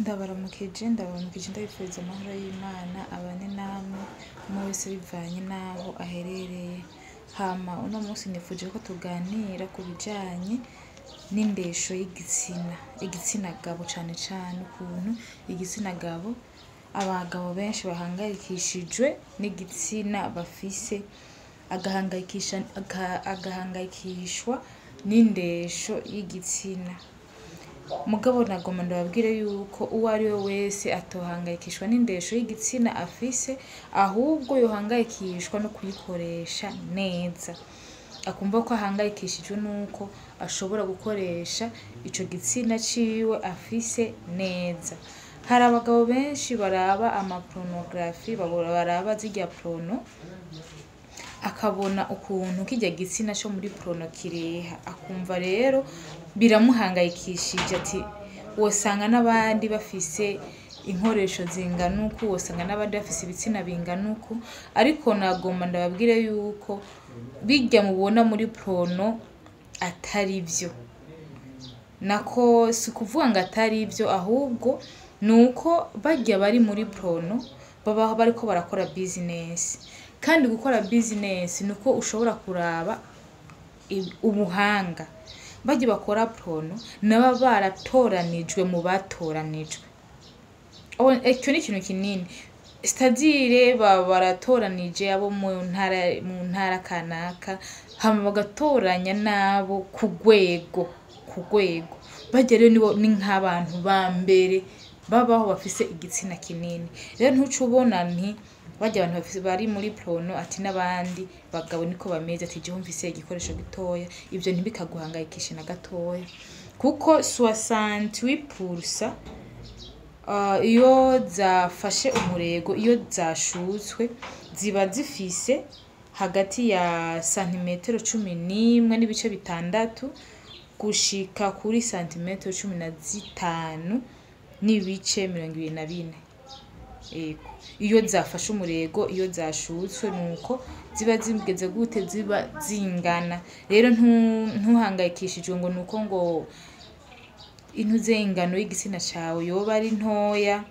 Ndabaramukije ndabifuriza amahoro y'Imana abane namwe umwe wese bivanye n'aho aherereye. Hama uno munsi nifuje ko tuganira ku bijanye n'indesho y'igitsina gabo, cane cane ukuntu igitsina gabo, abagabo benshi bahangayikishijwe n'igitsina bafise, agahangayikishwa n'indesho y'igitsina. Mugabo nagomba ndababwire yuko uwo ari we wese atohangayikishwa n'indesho y'igitsina afise, ahubwo yohangayikishwa no kuyikoresha neza, akumva ko ahangayikishijwe nuko ashobora gukoresha ico gitsina ciwe afise neza. Hari abagabo benshi baraba amapornografi, baraba zirya porno, akabona ukuntu kirya gitsina co muri porno kireha, akumva rero biramuhangayikishije, ati wosanga n'abandi bafise inkoresho zingana uku, wosanga n'abandi bafise ibitsina bingana uku. Ariko nagomba ndababwire yuko birya mubona muri porno atari vyo, nako si kuvuga ngo atari vyo, ahubwo nuko barya bari muri porno baba bariko barakora business, kandi gukora business nuko ushobora kuraba ubuhanga. Barya bakora porno naba baratoranijwe mu batoranijwe, icyo ni ikintu kinini. C'est-à-dire baratoranije abo mu ntara kanaka, hama bagatoranya nabo ku rwego. Barya rero ni nk'abantu ba mbere babaho bafise igitsina kinini. Rero ntuce ubona nti barya abantu bari muri porno ati n'abandi bagabo niko bameze, ati jewe mfise igikoresho gitoya. Ivyo ntibikaguhangayikishe na gatoya, kuko 68% iyo zafashe umurego, iyo zashutswe, ziba zifise hagati ya santimetero 11 n'ibice bitandatu gushika kuri santimetero 15 n'ibice 24. Iyo zafashe umurego, iyo zashutswe, nuko ziba zigeze gute, ziba zingana. Rero ntuhangayikishijwe ngo nuko ngo intuze ingano y'igitsina cawe yoba ari ntoya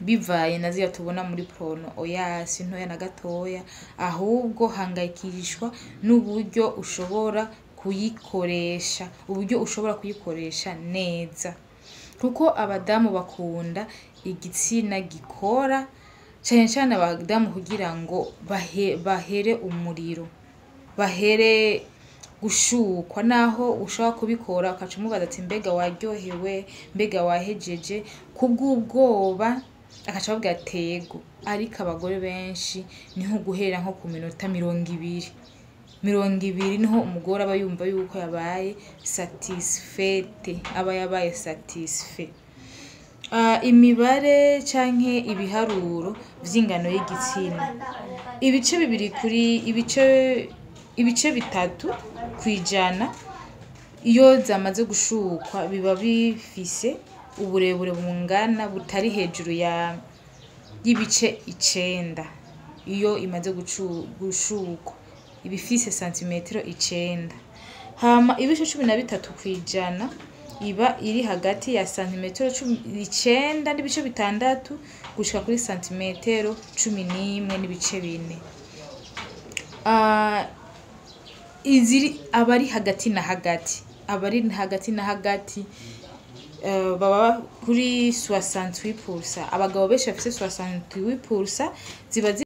bivaye na ziya tubona muri porno. Oya, si ntoya na gatoya, ahubwo hangayikishwa n'uburyo ushobora kuyikoresha, uburyo ushobora kuyikoresha neza, kuko abadamu bakunda igitsina gikora, cane cane abadamu kugira ngo bahere umuriro, bahere gushukwa. Naho ushobora kubikora ukaca umubaza ati mbega waryohewe, mbega wahejeje, kubw'ubwoba akaca avuga atego. Ariko abagore benshi niho guhera nko ku minota 20 niho umugore aba yumva yuko yabaye satisfaite, aba yabaye satisfait. Imibare canke ibiharuro vy'ingano y'igitsina, ibice bitatu kwijana iyo zamaze gushukwa biba bifise uburebure bungana butari hejuru y'ibice 9. Iyo imaze gushukwa iba ifise santimetero 9. Hama ibice 13 kwijana iba iri hagati ya santimetero 9 n'ibice bitandatu gushika kuri santimetero 11 n'ibice 4. Iziri abari hagati na hagati, baba kuri 68%. Abagabo benshi bafise 68% ziba